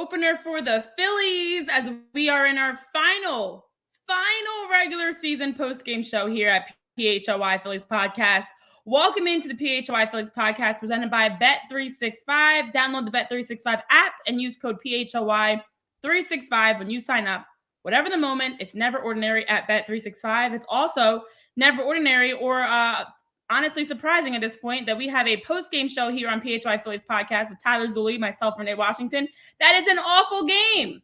opener for the Phillies as we are in our final regular season post-game show here at PHLY Phillies podcast. Welcome into the PHLY Phillies podcast presented by Bet365. Download the Bet365 app and use code PHLY365 when you sign up. Whatever the moment, it's never ordinary at Bet365. It's also never ordinary or honestly surprising at this point that we have a post-game show here on PHLY Phillies podcast with Tyler Zulli, myself, Renee Washington. That is an awful game.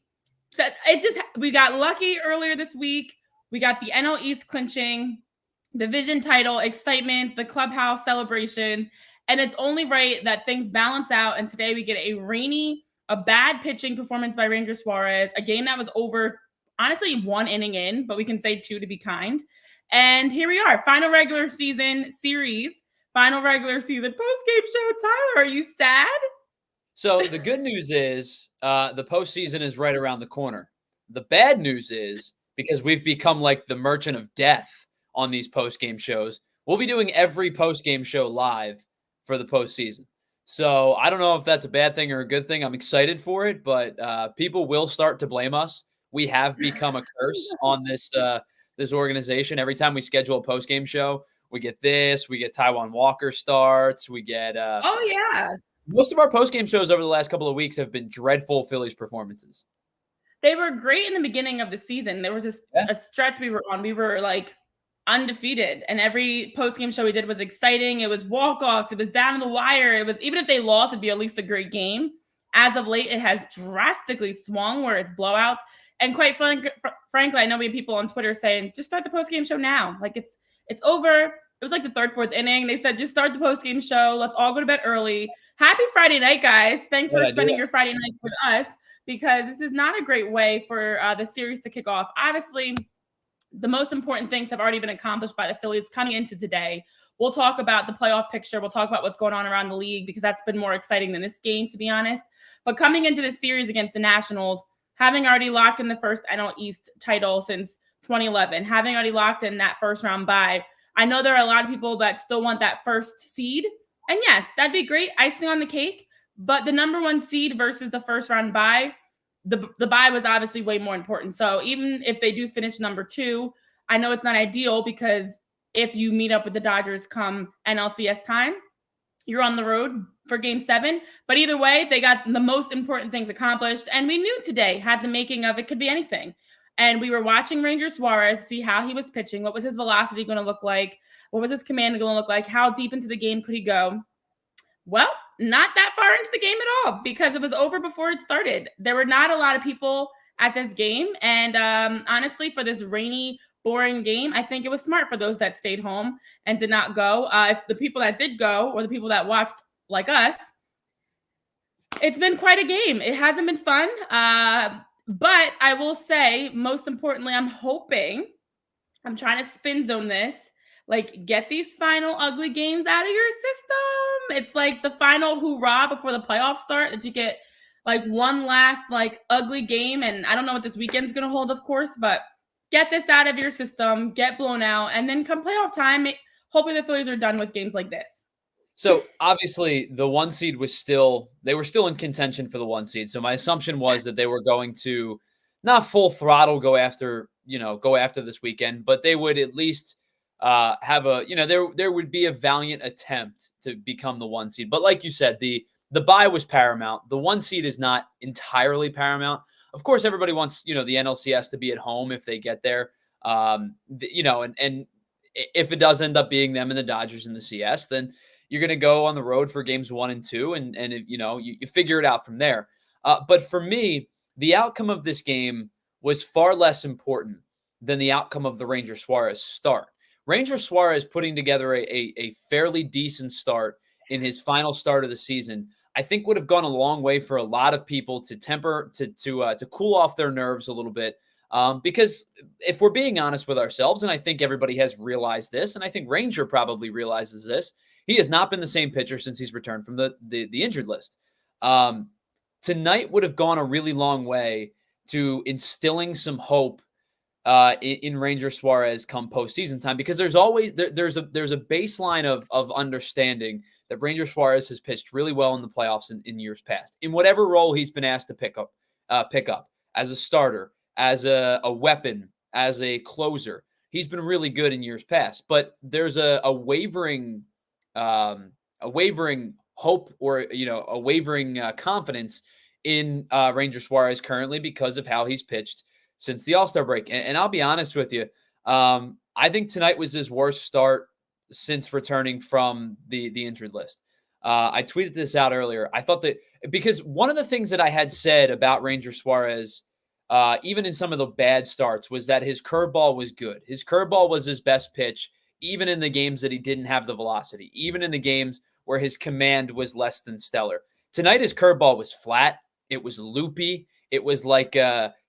We got lucky earlier this week. We got the NL East clinching, division title, excitement, the clubhouse celebrations, and it's only right that things balance out. And today we get a bad pitching performance by Ranger Suarez, a game that was over, honestly, 1 inning in, but we can say 2 to be kind. And here we are, final regular season post-game show. Tyler, are you sad? So the good news is the postseason is right around the corner. The bad news is because we've become like the merchant of death on these post-game shows, we'll be doing every post-game show live for the postseason. So I don't know if that's a bad thing or a good thing. I'm excited for it, but people will start to blame us. We have become a curse on this organization. Every time we schedule a post-game show, we get Taijuan Walker starts. We get most of our post-game shows over the last couple of weeks have been dreadful Phillies performances. They were great in the beginning of the season. There was a stretch we were on. We were like undefeated, and every post-game show we did was exciting. It was walk-offs. It was down to the wire. It was, even if they lost, it'd be at least a great game. As of late, it has drastically swung where it's blowouts. And quite frankly, I know we have people on Twitter saying, just start the post-game show now. Like it's over. It was like the third, fourth inning. They said, just start the post-game show. Let's all go to bed early. Happy Friday night, guys. Thanks for spending your Friday nights with us, because this is not a great way for the series to kick off. Obviously, the most important things have already been accomplished by the Phillies coming into today. We'll talk about the playoff picture. We'll talk about what's going on around the league, because that's been more exciting than this game, to be honest. But coming into this series against the Nationals, having already locked in the first NL East title since 2011, having already locked in that first round bye, I know there are a lot of people that still want that first seed. And yes, that'd be great, icing on the cake. But the number one seed versus the first round bye, the bye was obviously way more important. So even if they do finish number 2, I know it's not ideal, because if you meet up with the Dodgers come NLCS time, you're on the road for game 7. But either way, they got the most important things accomplished. And we knew today had the making of it could be anything. And we were watching Ranger Suarez, see how he was pitching. What was his velocity going to look like? What was his command going to look like? How deep into the game could he go? Well, not that far into the game at all, because it was over before it started. There were not a lot of people at this game. And honestly, for this rainy, boring game, I think it was smart for those that stayed home and did not go. If the people that did go, or the people that watched like us, it's been quite a game. It hasn't been fun. But I will say, most importantly, I'm trying to spin zone this, like, get these final ugly games out of your system. It's like the final hoorah before the playoffs start, that you get like one last like ugly game. And I don't know what this weekend's going to hold, of course, but get this out of your system, get blown out, and then come playoff time, hopefully the Phillies are done with games like this. So obviously the 1 seed they were still in contention for the 1 seed. So my assumption was that they were going to not full throttle go after this weekend, but they would at least have there would be a valiant attempt to become the 1 seed. But like you said, the bye was paramount. The 1 seed is not entirely paramount. Of course, everybody wants, the NLCS to be at home if they get there. And if it does end up being them and the Dodgers in the CS, then you're going to go on the road for games 1 and 2, and you figure it out from there. But for me, the outcome of this game was far less important than the outcome of the Ranger Suarez start. Ranger Suarez putting together a fairly decent start in his final start of the season, I think would have gone a long way for a lot of people to cool off their nerves a little bit. Because if we're being honest with ourselves, and I think everybody has realized this, and I think Ranger probably realizes this, he has not been the same pitcher since he's returned from the injured list. Tonight would have gone a really long way to instilling some hope in Ranger Suarez come postseason time, because there's always there's a baseline of understanding that Ranger Suarez has pitched really well in the playoffs in years past, in whatever role he's been asked to pick up pickup, as a starter, as a weapon, as a closer. He's been really good in years past, but there's a wavering hope, or a wavering confidence in Ranger Suarez currently because of how he's pitched since the All-Star break. And I'll be honest with you, I think tonight was his worst start since returning from the injured list. I tweeted this out earlier. I thought that because one of the things that I had said about Ranger Suarez, even in some of the bad starts, was that his curveball was good. His curveball was his best pitch, even in the games that he didn't have the velocity, even in the games where his command was less than stellar. Tonight, his curveball was flat. It was loopy. It was like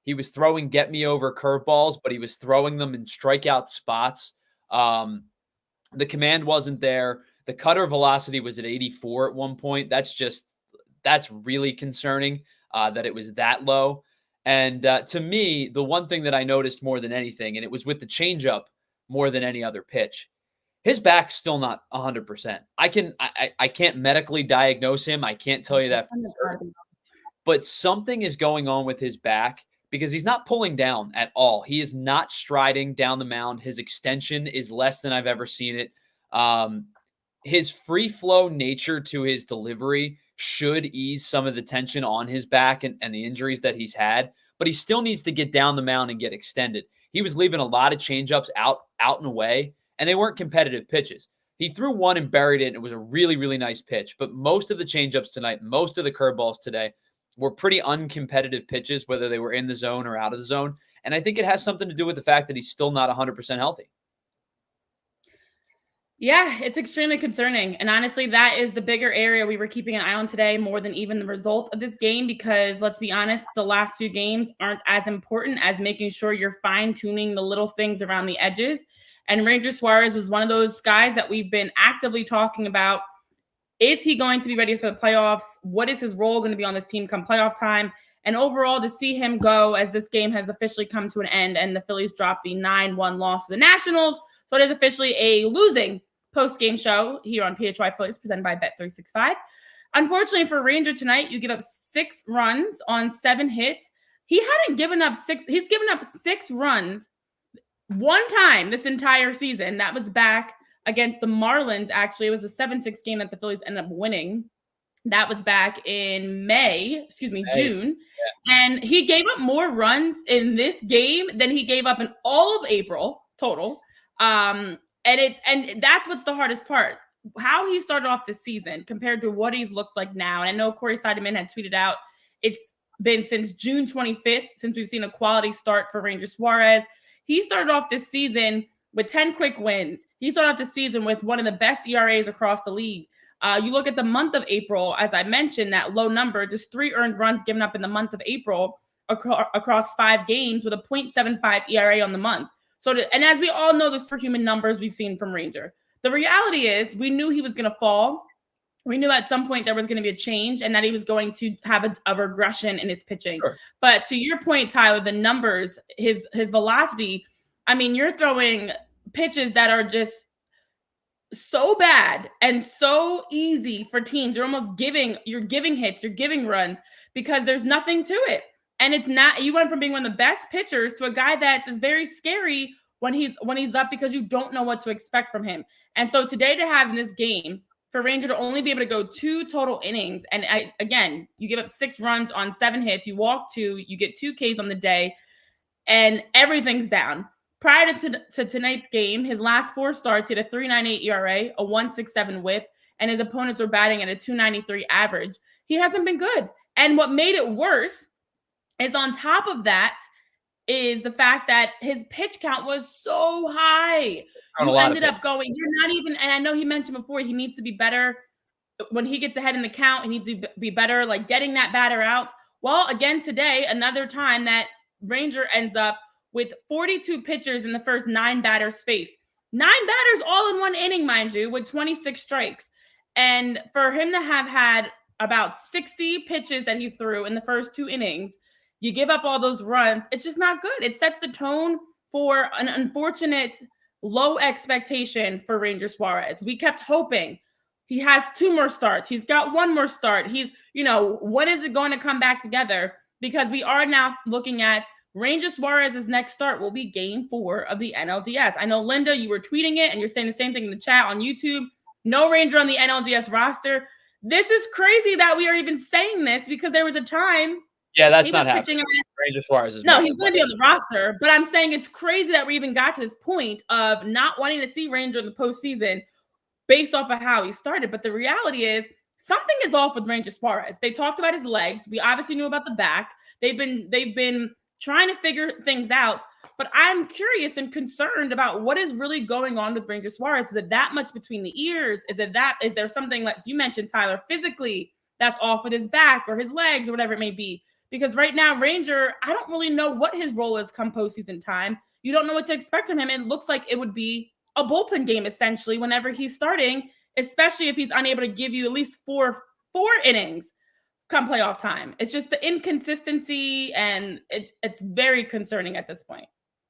he was throwing get-me-over curveballs, but he was throwing them in strikeout spots. The command wasn't there. The cutter velocity was at 84 at one point. That's really concerning that it was that low. And to me, the one thing that I noticed more than anything, and it was with the changeup more than any other pitch, his back's still not 100%. I can't medically diagnose him. I can't tell you that for sure. But something is going on with his back because he's not pulling down at all. He is not striding down the mound. His extension is less than I've ever seen it. His free flow nature to his delivery should ease some of the tension on his back and the injuries that he's had, but he still needs to get down the mound and get extended. He was leaving a lot of changeups out and away, and they weren't competitive pitches. He threw one and buried it, and it was a really, really nice pitch. But most of the changeups tonight, most of the curveballs today were pretty uncompetitive pitches, whether they were in the zone or out of the zone. And I think it has something to do with the fact that he's still not 100% healthy. Yeah, it's extremely concerning. And honestly, that is the bigger area we were keeping an eye on today more than even the result of this game, because let's be honest, the last few games aren't as important as making sure you're fine-tuning the little things around the edges. And Ranger Suarez was one of those guys that we've been actively talking about. Is he going to be ready for the playoffs? What is his role going to be on this team come playoff time? And overall, to see him go as this game has officially come to an end and the Phillies dropped the 9-1 loss to the Nationals. So it is officially a losing post-game show here on PHLY Phillies presented by Bet365. Unfortunately for Ranger tonight, you give up 6 runs on 7 hits. He hadn't given up 6. He's given up 6 runs one time this entire season. That was back against the Marlins. Actually, it was a 7-6 game that the Phillies ended up winning. That was back in June. Yeah. And he gave up more runs in this game than he gave up in all of April total. And that's what's the hardest part. How he started off this season compared to what he's looked like now. And I know Corey Seidemann had tweeted out, it's been since June 25th since we've seen a quality start for Ranger Suarez. He started off this season with 10 quick wins. He started off the season with one of the best ERAs across the league. You look at the month of April, as I mentioned, that low number, just 3 earned runs given up in the month of April across 5 games with a .75 ERA on the month. And as we all know, the superhuman numbers we've seen from Ranger. The reality is we knew he was going to fall. We knew at some point there was going to be a change and that he was going to have a regression in his pitching. Sure. But to your point, Tyler, the numbers, his velocity, I mean, you're throwing pitches that are just so bad and so easy for teams. You're giving hits, you're giving runs because there's nothing to it. And it's not, you went from being one of the best pitchers to a guy that is very scary when he's up because you don't know what to expect from him. And so today to have in this game for Ranger to only be able to go 2 total innings. And again, you give up 6 runs on 7 hits, you walk 2, you get 2 Ks on the day, and everything's down. Prior to tonight's game, his last 4 starts, he had a 3.98 ERA, a 1.67 WHIP, and his opponents were batting at a 2.93 average. He hasn't been good. And what made it worse is on top of that is the fact that his pitch count was so high. You ended up going, you're not even, and I know he mentioned before, he needs to be better. When he gets ahead in the count, he needs to be better, like getting that batter out. Well, again, today, another time that Ranger ends up with 42 pitchers in the first 9 batters faced. 9 batters all in one inning, mind you, with 26 strikes. And for him to have had about 60 pitches that he threw in the first 2 innings, you give up all those runs, it's just not good. It sets the tone for an unfortunate low expectation for Ranger Suarez. We kept hoping. He has 2 more starts. He's got 1 more start. When is it going to come back together? because we are now looking at Ranger Suarez's next start will be game 4 of the NLDS. I know, Linda, you were tweeting it and you're saying the same thing in the chat on YouTube. No Ranger on the NLDS roster. This is crazy that we are even saying this, because there was a time. Yeah, that's not happening. Ranger Suarez is no, he's going to be on the roster, but I'm saying it's crazy that we even got to this point of not wanting to see Ranger in the postseason based off of how he started. But the reality is something is off with Ranger Suarez. They talked about his legs. We obviously knew about the back. They've been trying to figure things out, but I'm curious and concerned about what is really going on with Ranger Suarez. Is it that much between the ears? Is there something, like you mentioned, Tyler, physically that's off with his back or his legs or whatever it may be? Because right now, Ranger, I don't really know what his role is come postseason time. You don't know what to expect from him. It looks like it would be a bullpen game, essentially, whenever he's starting, especially if he's unable to give you at least four innings come playoff time. It's just the inconsistency, and it's very concerning at this point.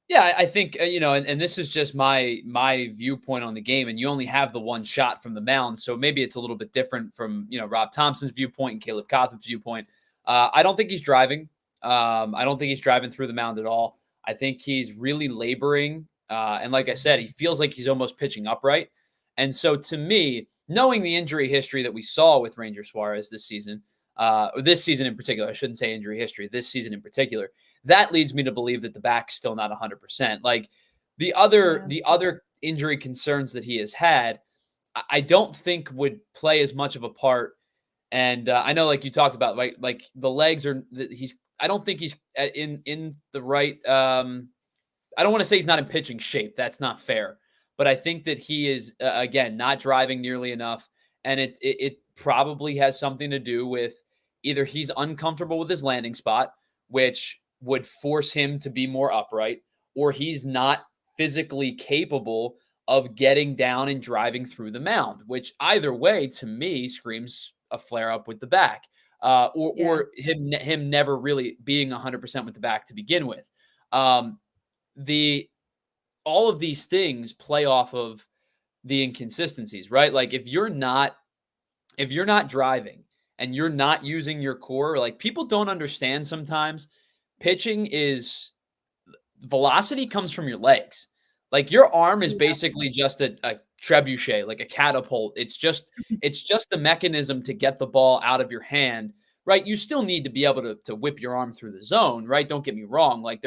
Yeah, I think, and this is just my viewpoint on the game, and you only have the one shot from the mound, so maybe it's a little bit different from, Rob Thompson's viewpoint and Caleb Cotham's viewpoint. I don't think he's driving. I don't think he's driving through the mound at all. I think he's really laboring. And like I said, he feels like he's almost pitching upright. And so to me, knowing the injury history that we saw with Ranger Suarez this season in particular, I shouldn't say injury history, this season in particular, that leads me to believe that the back's still not 100%. Like the other injury concerns that he has had, I don't think would play as much of a part. And I know, like you talked about, like the legs are, I don't think he's in the right, I don't want to say he's not in pitching shape. That's not fair. But I think that he is, again, not driving nearly enough. And it probably has something to do with either he's uncomfortable with his landing spot, which would force him to be more upright, or he's not physically capable of getting down and driving through the mound, which either way, to me, screams a flare-up with the back, or him never really being 100% with the back to begin with. All of these things play off of the inconsistencies, right? Like if you're not driving and you're not using your core, like people don't understand sometimes, pitching is velocity comes from your legs. Like your arm is basically just a trebuchet, like a catapult. It's just the mechanism to get the ball out of your hand, right? You still need to be able to whip your arm through the zone, right? Don't get me wrong. Like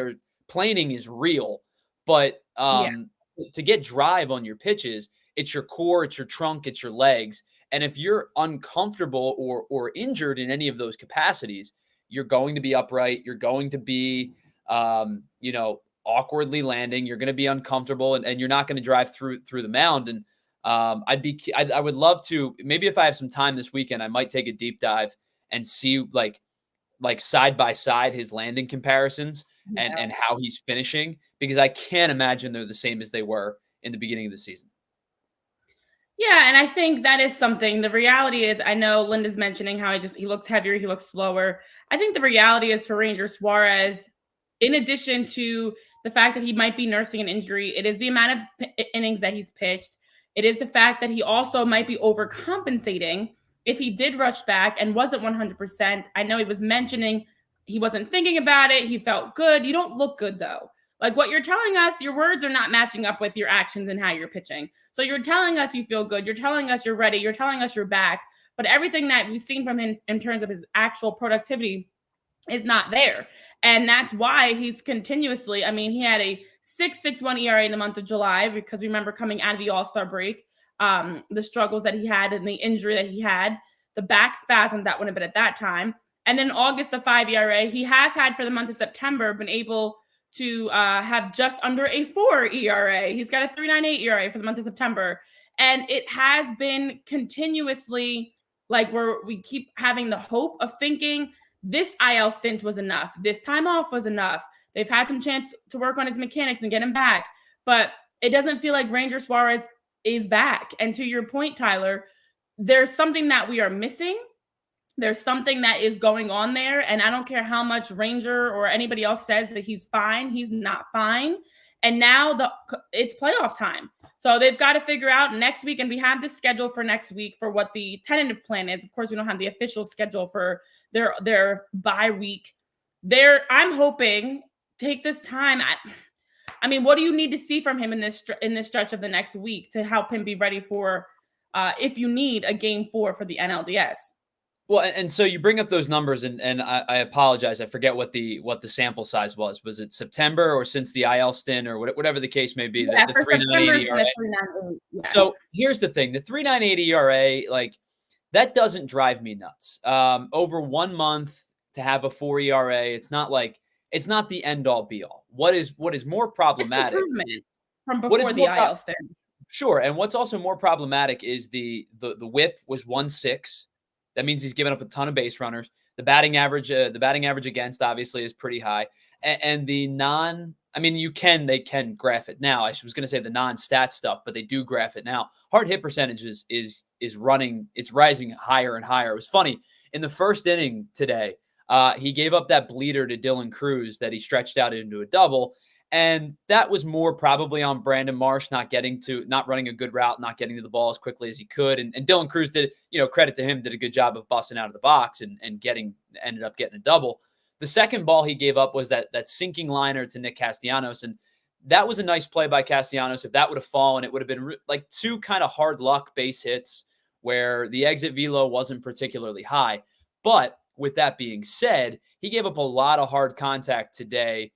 planing is real, but to get drive on your pitches, it's your core, it's your trunk, it's your legs. And if you're uncomfortable or injured in any of those capacities, you're going to be upright. You're going to be, awkwardly landing. You're going to be uncomfortable, and you're not going to drive through the mound. And I would love to, maybe if I have some time this weekend, I might take a deep dive and see like side by side his landing comparisons and how he's finishing, because I can't imagine they're the same as they were in the beginning of the season. Yeah, and I think that is something. The reality is, I know Linda's mentioning how he looks heavier, he looks slower. I think the reality is for Ranger Suarez, in addition to the fact that he might be nursing an injury, it is the amount of innings that he's pitched. It is the fact that he also might be overcompensating if he did rush back and wasn't 100%. I know he was mentioning he wasn't thinking about it. He felt good. You don't look good, though. Like what you're telling us, your words are not matching up with your actions and how you're pitching. So you're telling us you feel good. You're telling us you're ready. You're telling us you're back. But everything that we've seen from him in terms of his actual productivity is not there. And that's why he's continuously, he had a 6.61 ERA in the month of July, because remember coming out of the All-Star break, the struggles that he had and the injury that he had, the back spasm that would have been at that time. And then August, the 5 ERA. He has had for the month of September been able to have just under a 4 ERA. He's got a 3.98 ERA for the month of September. And it has been continuously like we keep having the hope of thinking this IL stint was enough. This time off was enough. They've had some chance to work on his mechanics and get him back. But it doesn't feel like Ranger Suarez is back. And to your point, Tyler, there's something that we are missing. There's something that is going on there. And I don't care how much Ranger or anybody else says that he's fine. He's not fine. And now it's playoff time. So they've got to figure out next week. And we have the schedule for next week for what the tentative plan is. Of course, we don't have the official schedule for their bye week I'm hoping take this time. I mean, what do you need to see from him in this stretch of the next week to help him be ready for if you need a game 4 for the NLDS? Well, and so you bring up those numbers, and I apologize, I forget what the sample size was. Was it September or since the IL stint or whatever the case may be? Yeah, the for 3.98 ERA. 3.98. Yes. So here's the thing: the 3.98 ERA, like that doesn't drive me nuts. Over 1 month to have a 4 ERA, it's not the end all be all. What is more problematic? Improvement from before the IL stint. Sure, and what's also more problematic is the WHIP was 1.6. That means he's given up a ton of base runners. The batting average against obviously is pretty high, and the they can graph it now. I was going to say the non-stat stuff, but they do graph it now. Hard hit percentage is running. It's rising higher and higher. It was funny in the first inning today. He gave up that bleeder to Dylan Cruz that he stretched out into a double. And that was more probably on Brandon Marsh not running a good route, not getting to the ball as quickly as he could. And Dylan Cruz did, credit to him, did a good job of busting out of the box and ended up getting a double. The second ball he gave up was that sinking liner to Nick Castellanos. And that was a nice play by Castellanos. If that would have fallen, it would have been like two kind of hard luck base hits where the exit velo wasn't particularly high. But with that being said, he gave up a lot of hard contact today.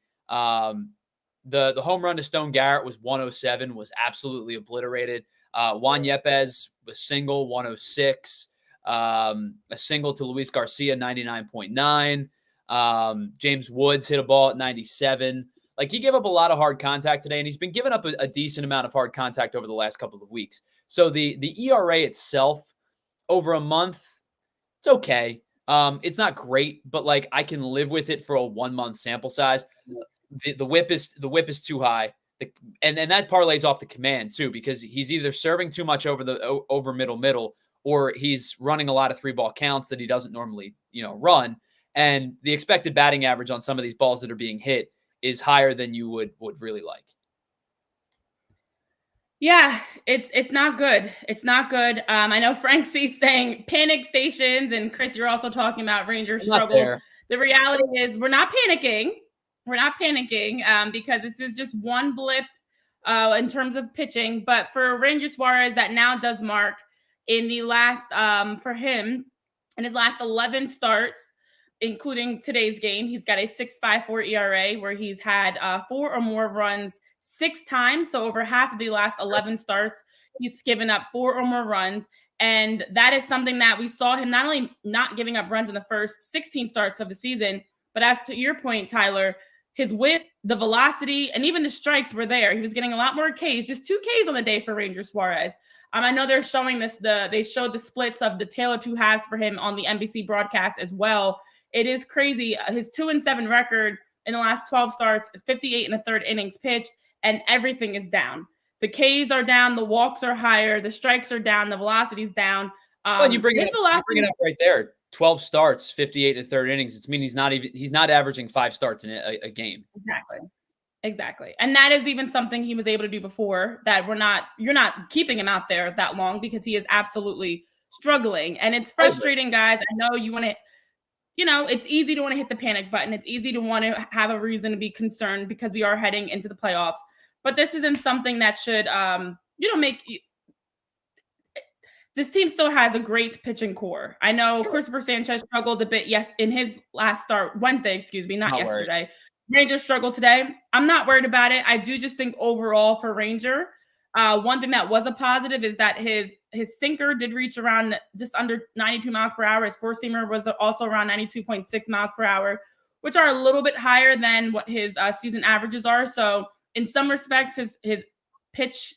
The home run to Stone Garrett was 107, was absolutely obliterated. Juan Yepes was single, 106. A single to Luis Garcia, 99.9. James Woods hit a ball at 97. Like, he gave up a lot of hard contact today, and he's been giving up a decent amount of hard contact over the last couple of weeks. So the ERA itself over a month, it's okay. It's not great, but like I can live with it for a 1 month sample size. The whip is too high, and that parlays off the command too, because he's either serving too much over middle, or he's running a lot of 3-ball counts that he doesn't normally run, and the expected batting average on some of these balls that are being hit is higher than you would really like. Yeah, it's not good. It's not good. I know Frank C's saying panic stations, and Chris, you're also talking about Ranger struggles. The reality is we're not panicking. We're not panicking because this is just one blip in terms of pitching. But for Ranger Suarez, that now does mark in the last, for him, in his last 11 starts, including today's game, he's got a 6.54 ERA where he's had 4 or more runs 6 times. So over half of the last 11 starts, he's given up 4 or more runs. And that is something that we saw him not only not giving up runs in the first 16 starts of the season, but as to your point, Tyler, his whip, the velocity, and even the strikes were there. He was getting a lot more Ks, just 2 Ks on the day for Ranger Suarez. I know they're showing this. They showed the splits of the tale of two halves for him on the NBC broadcast as well. It is crazy. His 2-7 record in the last 12 starts is 58 1/3 innings pitched, and everything is down. The Ks are down, the walks are higher, the strikes are down, the velocity's down. Well, you bring it up right there. 12 starts, 58 1/3 innings. It's mean he's not averaging 5 starts in a game. Exactly. And that is even something he was able to do before that you're not keeping him out there that long because he is absolutely struggling. And it's frustrating, guys. I know you want to, it's easy to want to hit the panic button. It's easy to want to have a reason to be concerned because we are heading into the playoffs. But this isn't something that should, make you. This team still has a great pitching core. I know Christopher Sanchez struggled a bit, in his last start, Wednesday, not yesterday. Ranger struggled today. I'm not worried about it. I do just think overall for Ranger, one thing that was a positive is that his sinker did reach around just under 92 miles per hour. His four-seamer was also around 92.6 miles per hour, which are a little bit higher than what his season averages are. So in some respects, his pitch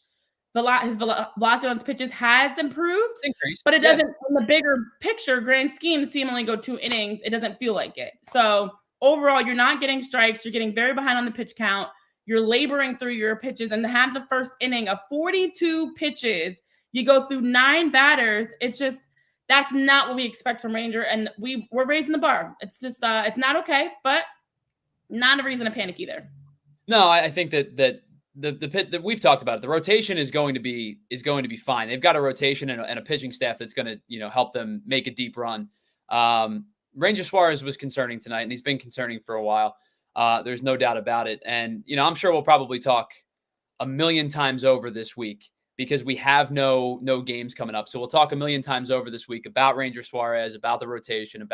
his velocity on his pitches has improved. It's increased, but it doesn't, in the bigger picture, grand scheme, see him only go 2 innings. It doesn't feel like it. So overall, you're not getting strikes. You're getting very behind on the pitch count. You're laboring through your pitches, and to have the first inning of 42 pitches, you go through 9 batters. It's just, that's not what we expect from Ranger, and we're raising the bar. It's just, it's not okay, but not a reason to panic either. No, I think that the pit that we've talked about, the rotation is going to be fine. They've got a rotation and a pitching staff that's going to help them make a deep run. Ranger Suarez was concerning tonight, and he's been concerning for a while. There's no doubt about it. And, I'm sure we'll probably talk a million times over this week because we have no games coming up. So we'll talk a million times over this week about Ranger Suarez, about the rotation,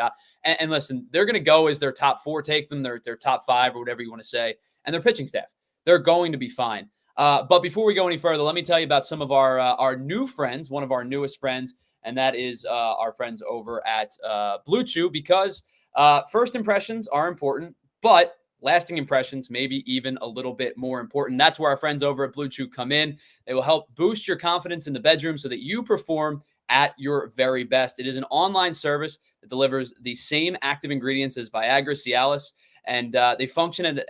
and listen, they're going to go as their top 4, take them, their top 5 or whatever you want to say, and their pitching staff. They're going to be fine. But before we go any further, let me tell you about some of our new friends, one of our newest friends, and that is our friends over at Blue Chew, because first impressions are important, but lasting impressions maybe even a little bit more important. That's where our friends over at Blue Chew come in. They will help boost your confidence in the bedroom so that you perform at your very best. It is an online service that delivers the same active ingredients as Viagra, Cialis, and they function at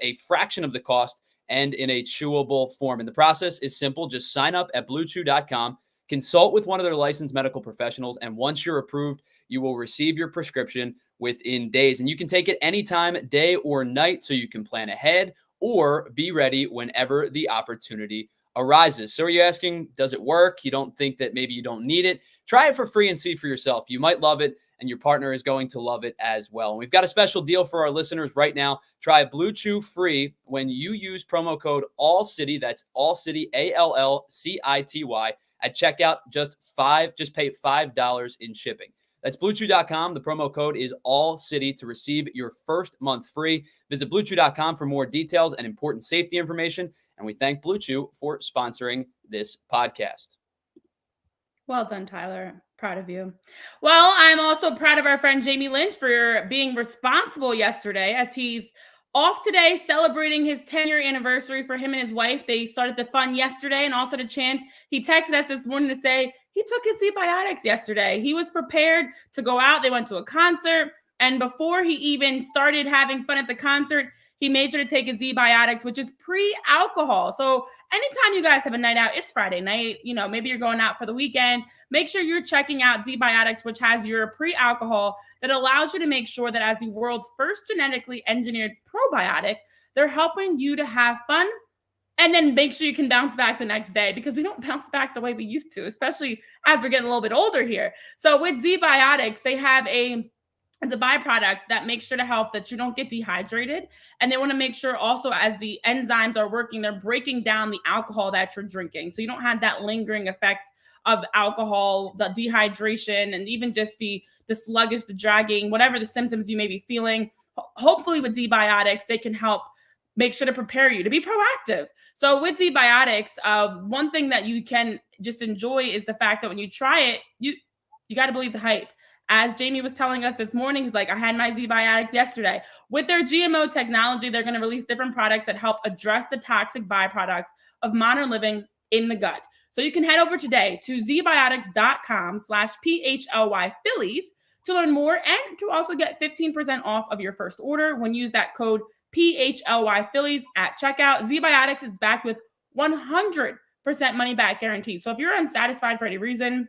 a fraction of the cost and in a chewable form. And the process is simple. Just sign up at bluechew.com, consult with one of their licensed medical professionals, and once you're approved, you will receive your prescription within days. And you can take it anytime, day or night, so you can plan ahead or be ready whenever the opportunity arises. So are you asking, does it work? You don't think that maybe you don't need it? Try it for free and see for yourself. You might love it, and your partner is going to love it as well. And we've got a special deal for our listeners right now. Try Blue Chew free when you use promo code ALLCITY. That's ALLCITY, ALLCITY. At checkout, just pay $5 in shipping. That's BlueChew.com. The promo code is ALLCITY to receive your first month free. Visit BlueChew.com for more details and important safety information. And we thank Blue Chew for sponsoring this podcast. Well done, Tyler. Proud of you. Well, I'm also proud of our friend Jamie Lynch for being responsible yesterday, as he's off today celebrating his 10-year anniversary for him and his wife. They started the fun yesterday, and also to Chance, he texted us this morning to say he took his Z-Biotics yesterday. He was prepared to go out. They went to a concert, and before he even started having fun at the concert, he made sure to take his Z-Biotics, which is pre-alcohol. So anytime you guys have a night out, it's Friday night, maybe you're going out for the weekend, make sure you're checking out Z-Biotics, which has your pre-alcohol that allows you to make sure that as the world's first genetically engineered probiotic, they're helping you to have fun and then make sure you can bounce back the next day, because we don't bounce back the way we used to, especially as we're getting a little bit older here. So with Z-Biotics, they have it's a byproduct that makes sure to help that you don't get dehydrated. And they want to make sure also, as the enzymes are working, they're breaking down the alcohol that you're drinking. So you don't have that lingering effect of alcohol, the dehydration, and even just the sluggish, the dragging, whatever the symptoms you may be feeling. Hopefully with Z-Biotics, they can help make sure to prepare you to be proactive. So with Z-Biotics, one thing that you can just enjoy is the fact that when you try it, you got to believe the hype. As Jamie was telling us this morning, he's like, I had my Z-Biotics yesterday. With their GMO technology, they're going to release different products that help address the toxic byproducts of modern living in the gut. So you can head over today to zbiotics.com/PHLY Phillies to learn more and to also get 15% off of your first order when you use that code PHLY Phillies at checkout. Z-Biotics is backed with 100% money back guarantee. So if you're unsatisfied for any reason,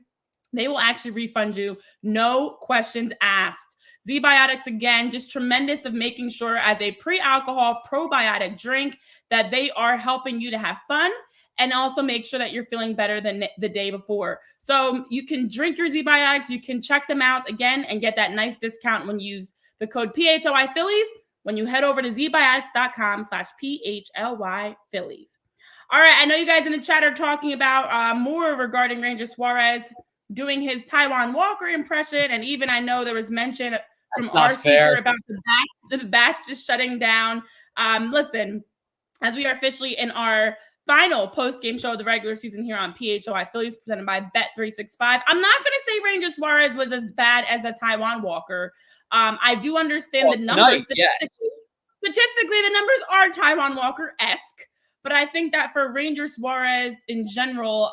they will actually refund you, no questions asked. Z-Biotics, again, just tremendous of making sure as a pre-alcohol probiotic drink that they are helping you to have fun and also make sure that you're feeling better than the day before. So you can drink your Z-Biotics. You can check them out again and get that nice discount when you use the code PHLY Phillies when you head over to zbiotics.com/PHLY Phillies. All right, I know you guys in the chat are talking about more regarding Ranger Suarez doing his Taiwan Walker impression. And even I know there was mention from our speaker about the batch just shutting down. Listen, as we are officially in our final post-game show of the regular season here on PHLY Phillies, presented by Bet365, I'm not going to say Ranger Suarez was as bad as a Taiwan Walker. I do understand the numbers. Statistically, the numbers are Taiwan Walker-esque. But I think that for Ranger Suarez in general,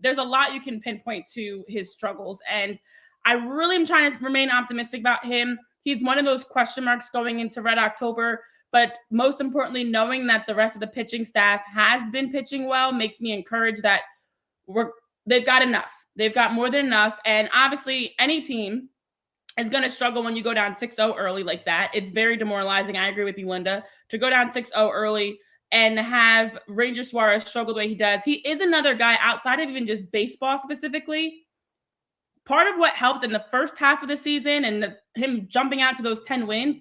there's a lot you can pinpoint to his struggles. And I really am trying to remain optimistic about him. He's one of those question marks going into Red October. But most importantly, knowing that the rest of the pitching staff has been pitching well makes me encouraged that they've got enough. They've got more than enough. And obviously, any team is going to struggle when you go down 6-0 early like that. It's very demoralizing. I agree with you, Linda. To go down 6-0 early and have Ranger Suarez struggle the way he does. He is another guy outside of even just baseball specifically. part of what helped in the first half of the season and him jumping out to those 10 wins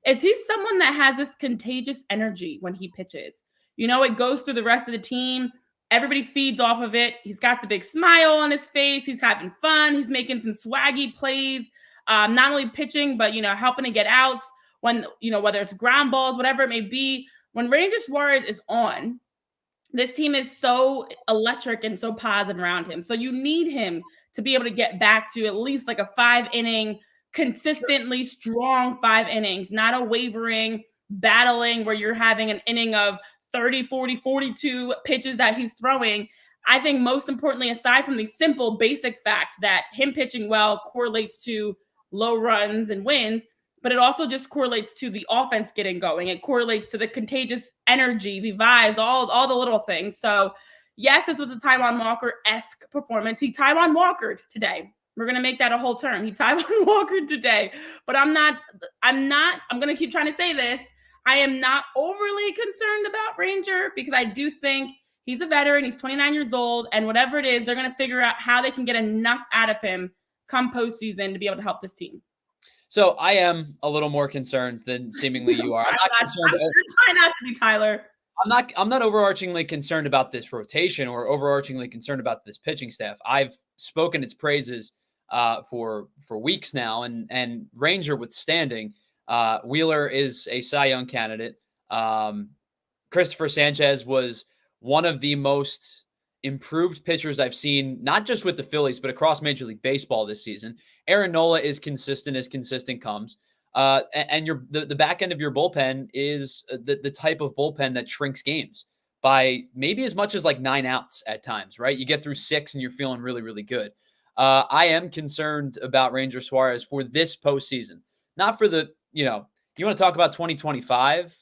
is he's someone that has this contagious energy when he pitches. It goes through the rest of the team. Everybody feeds off of it. He's got the big smile on his face. He's having fun. He's making some swaggy plays, not only pitching, but, helping to get outs when, whether it's ground balls, whatever it may be. When Ranger Suarez is on, this team is so electric and so positive around him. So you need him to be able to get back to at least like a 5-inning, consistently strong 5 innings, not a wavering, battling where you're having an inning of 30, 40, 42 pitches that he's throwing. I think most importantly, aside from the simple basic fact that him pitching well correlates to low runs and wins, but it also just correlates to the offense getting going. It correlates to the contagious energy, the vibes, all the little things. So yes, this was a Taijuan Walker-esque performance. He Taijuan Walkered today. We're going to make that a whole term. He Taijuan Walkered today, but I'm going to keep trying to say this. I am not overly concerned about Ranger because I do think he's a veteran. He's 29 years old, and whatever it is, they're going to figure out how they can get enough out of him come postseason to be able to help this team. So I am a little more concerned than seemingly you are. I'm trying not to be, Tyler. I'm not overarchingly concerned about this rotation or overarchingly concerned about this pitching staff. I've spoken its praises for weeks now, and Ranger withstanding. Wheeler is a Cy Young candidate. Christopher Sanchez was one of the most improved pitchers I've seen, not just with the Phillies, but across Major League Baseball this season. Aaron Nola is consistent as consistent comes. And the back end of your bullpen is the type of bullpen that shrinks games by maybe as much as like 9 outs at times, right? You get through 6 and you're feeling really, really good. I am concerned about Ranger Suarez for this postseason, not for the, you want to talk about 2025.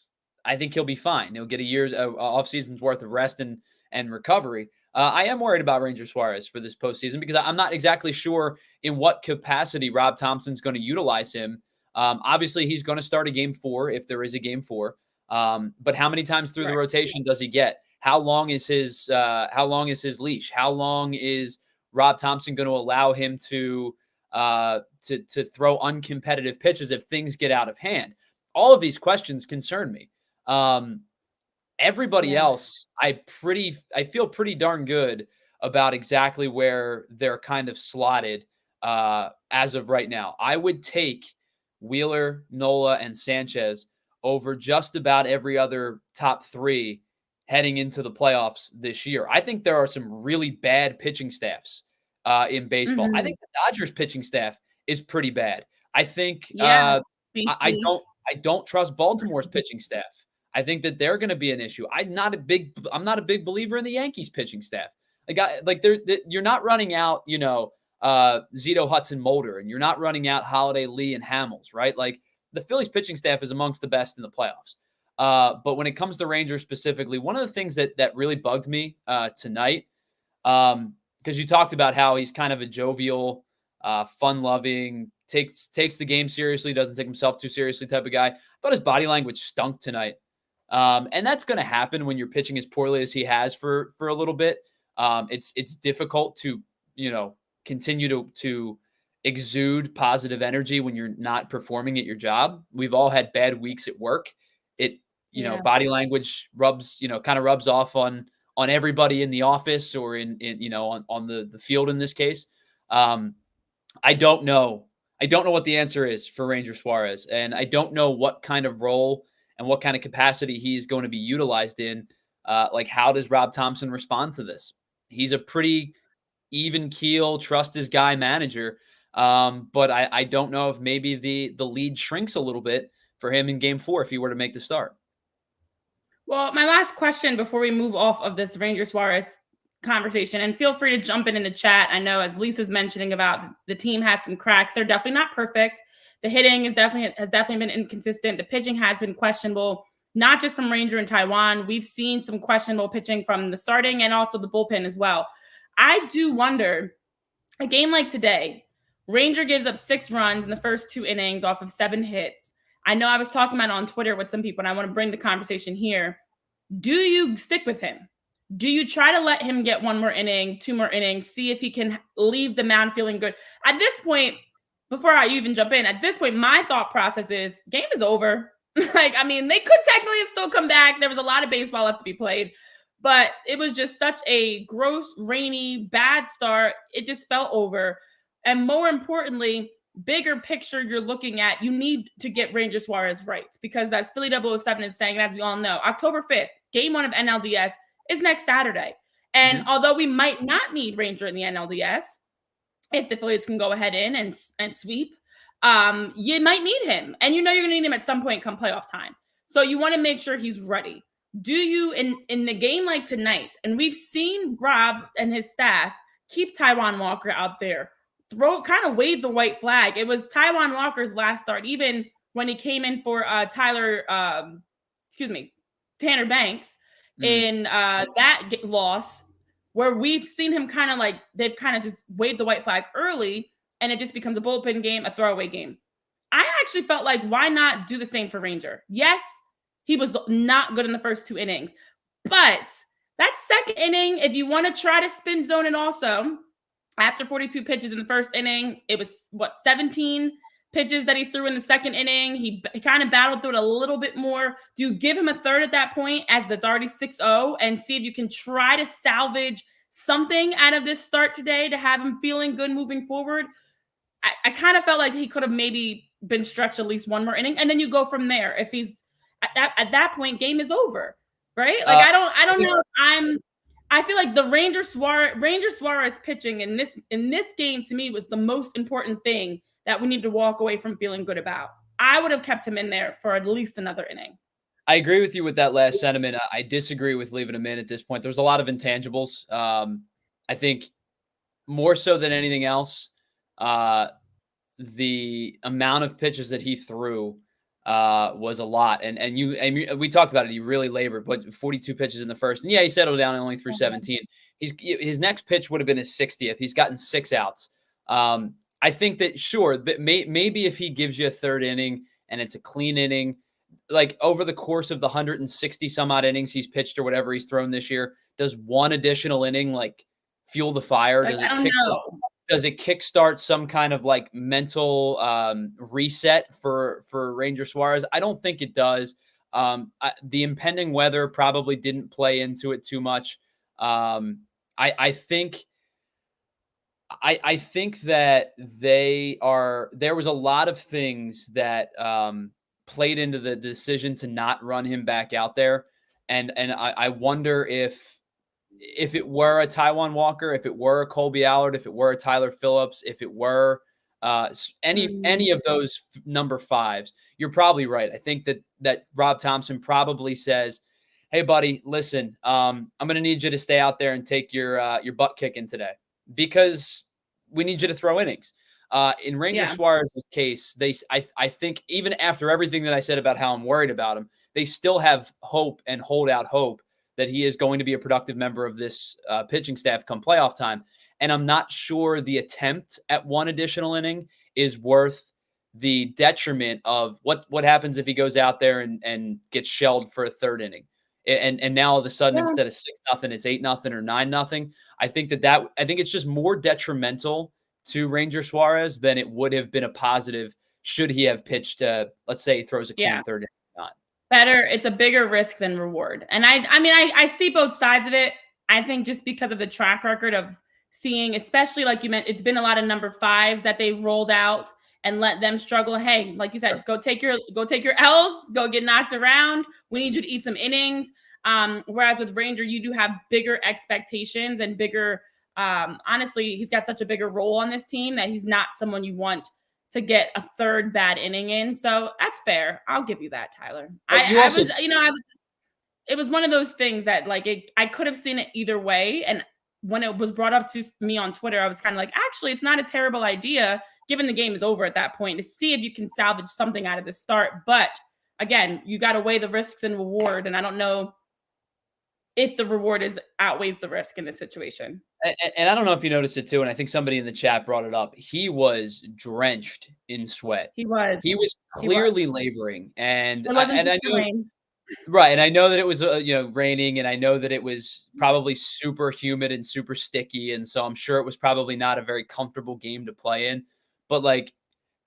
I think he'll be fine. He'll get a year's off season's worth of rest and recovery. I am worried about Ranger Suarez for this postseason because I'm not exactly sure in what capacity Rob Thompson's going to utilize him. Obviously, he's going to start a game 4 if there is a game 4. But how many times through the rotation does he get? How long is his leash? How long is Rob Thompson going to allow him to throw uncompetitive pitches if things get out of hand? All of these questions concern me. Everybody else, I feel pretty darn good about exactly where they're kind of slotted as of right now. I would take Wheeler, Nola, and Sanchez over just about every other top 3 heading into the playoffs this year. I think there are some really bad pitching staffs in baseball. I think the Dodgers pitching staff is pretty bad. I think I don't trust Baltimore's pitching staff. I think that they're going to be an issue. I'm not a big believer in the Yankees pitching staff. You're not running out, Zito, Hudson, Mulder, and you're not running out Holiday, Lee, and Hamels, right? Like the Phillies pitching staff is amongst the best in the playoffs. But when it comes to Rangers specifically, one of the things that really bugged me tonight, because you talked about how he's kind of a jovial, fun-loving, takes the game seriously, doesn't take himself too seriously type of guy. I thought his body language stunk tonight. And that's going to happen when you're pitching as poorly as he has for a little bit. It's difficult to, continue to exude positive energy when you're not performing at your job. We've all had bad weeks at work. Body language rubs off on everybody in the office or on the field in this case. I don't know what the answer is for Ranger Suarez, and I don't know what kind of role and what kind of capacity he's going to be utilized in. How does Rob Thompson respond to this? He's a pretty even keel, trust his guy manager. But I don't know if maybe the lead shrinks a little bit for him in game 4 if he were to make the start. Well, my last question before we move off of this Ranger Suarez conversation, and feel free to jump in the chat. I know, as Lisa's mentioning about the team has some cracks. They're definitely not perfect. The hitting has definitely been inconsistent. The pitching has been questionable, not just from Ranger and Taijuan. We've seen some questionable pitching from the starting and also the bullpen as well. I do wonder, a game like today, Ranger gives up 6 runs in the first 2 innings off of 7 hits. I know I was talking about it on Twitter with some people, and I want to bring the conversation here. Do you stick with him? Do you try to let him get one more inning, 2 more innings, see if he can leave the mound feeling good? At this point, before I even jump in, at this point, my thought process is game is over. Like, I mean, they could technically have still come back. There was a lot of baseball left to be played, but it was just such a gross, rainy, bad start. It just felt over. And more importantly, bigger picture you're looking at, you need to get Ranger Suarez right, because as Philly 007 is saying, and as we all know, October 5th, game 1 of NLDS is next Saturday. And although we might not need Ranger in the NLDS, if the Phillies can go ahead in and sweep, you might need him. And you know you're going to need him at some point come playoff time. So you want to make sure he's ready. Do you, in the game like tonight, and we've seen Rob and his staff keep Taijuan Walker out there, kind of wave the white flag. It was Taijuan Walker's last start, even when he came in for Tanner Banks in that loss, where we've seen him kind of like, they've kind of just waved the white flag early, and it just becomes a bullpen game, a throwaway game. I actually felt like, why not do the same for Ranger? Yes, he was not good in the first 2 innings, but that second inning, if you want to try to spin zone it also, after 42 pitches in the first inning, it was 17 pitches that he threw in the second inning. He kind of battled through it a little bit more. Do you give him a third at that point, as it's already 6-0, and see if you can try to salvage something out of this start today to have him feeling good moving forward? I kind of felt like he could have maybe been stretched at least one more inning, and then you go from there. If he's at that point, game is over, right? Like, I don't know. I feel like the Ranger Suarez pitching in this game, to me, was the most important thing that we need to walk away from feeling good about. I would have kept him in there for at least another inning. I agree with you with that last sentiment. I disagree with leaving him in at this point. There's a lot of intangibles. I think more so than anything else, the amount of pitches that he threw was a lot. And we talked about it. He really labored, but 42 pitches in the first. And yeah, he settled down and only threw 17. His next pitch would have been his 60th. He's gotten 6 outs. I think that, sure, that maybe if he gives you a third inning and it's a clean inning, like over the course of the 160 some odd innings he's pitched or whatever he's thrown this year, does one additional inning like fuel the fire? Does it kickstart some kind of like mental reset for Ranger Suarez? I don't think it does. The impending weather probably didn't play into it too much. I think that there was a lot of things that played into the decision to not run him back out there. And I wonder if it were a Taijuan Walker, if it were a Colby Allard, if it were a Tyler Phillips, if it were any of those number 5s, you're probably right. I think that Rob Thompson probably says, hey, buddy, listen, I'm going to need you to stay out there and take your butt kicking today, because we need you to throw innings. In Ranger Suarez's case, I think even after everything that I said about how I'm worried about him, they still have hope and hold out hope that he is going to be a productive member of this pitching staff come playoff time. And I'm not sure the attempt at one additional inning is worth the detriment of what happens if he goes out there and gets shelled for a third inning. And now all of a sudden, instead of 6-0, it's 8-0 or 9-0. I think it's just more detrimental to Ranger Suarez than it would have been a positive should he have pitched. Let's say he throws a clean third inning. Better. It's a bigger risk than reward. And I see both sides of it. I think just because of the track record of seeing, especially like you meant, it's been a lot of number 5s that they've rolled out and let them struggle. Hey, like you said, go take your L's, go get knocked around. We need you to eat some innings. Whereas with Ranger, you do have bigger expectations and bigger, honestly, he's got such a bigger role on this team that he's not someone you want to get a third bad inning in. So that's fair. I'll give you that, Tyler. It was one of those things that I could have seen it either way. And when it was brought up to me on Twitter, I was kind of like, actually, it's not a terrible idea, given the game is over at that point, to see if you can salvage something out of the start. But again, you got to weigh the risks and reward. And I don't know if the reward outweighs the risk in this situation. And I don't know if you noticed it too, and I think somebody in the chat brought it up. He was drenched in sweat. He was clearly laboring, and I knew Right, and I know that it was, raining, and I know that it was probably super humid and super sticky, and so I'm sure it was probably not a very comfortable game to play in, but, like,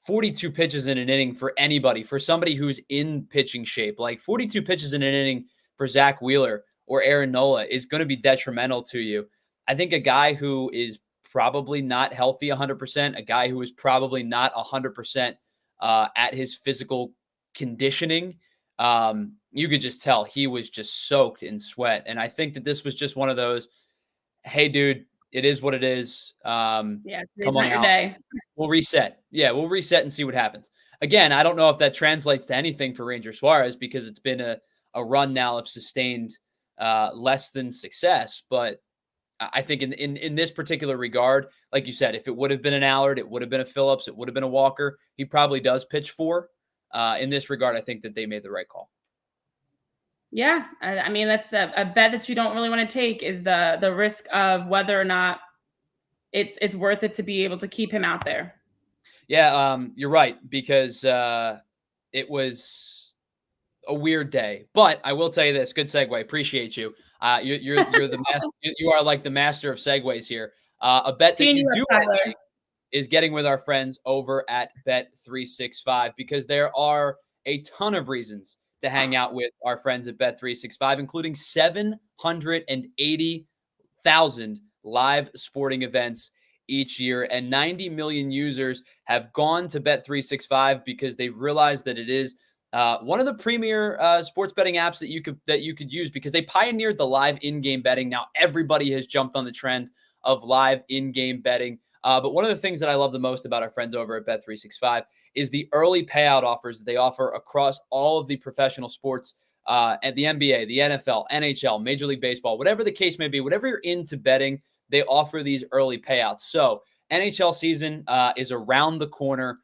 42 pitches in an inning for anybody, for somebody who's in pitching shape, like, 42 pitches in an inning for Zach Wheeler or Aaron Nola is gonna be detrimental to you. I think a guy who is probably not healthy 100%, a guy who is probably not 100%, at his physical conditioning, you could just tell he was just soaked in sweat. And I think that this was just one of those, hey, dude, it is what it is. Yeah, today's Come on not your out. day. We'll reset. Yeah, we'll reset and see what happens. Again, I don't know if that translates to anything for Ranger Suarez because it's been a run now of sustained less than success. But I think in this particular regard, like you said, if it would have been an Allard, it would have been a Phillips, it would have been a Walker. He probably does pitch 4. In this regard, I think that they made the right call. Yeah, I mean that's a bet that you don't really want to take is the risk of whether or not it's worth it to be able to keep him out there. Yeah, you're right because it was a weird day. But I will tell you this: good segue. Appreciate you. You're the master. You are like the master of segues here. A bet that Teeing you you up, do want to Tyler. take is getting with our friends over at Bet365 because there are a ton of reasons to hang out with our friends at Bet365, including 780,000 live sporting events each year, and 90 million users have gone to Bet365 because they've realized that it is one of the premier sports betting apps that you could use because they pioneered the live in-game betting. Now everybody has jumped on the trend of live in-game betting. But one of the things that I love the most about our friends over at Bet365 is the early payout offers that they offer across all of the professional sports at the NBA, the NFL, NHL, Major League Baseball, whatever the case may be, whatever you're into betting, they offer these early payouts. So NHL season is around the corner.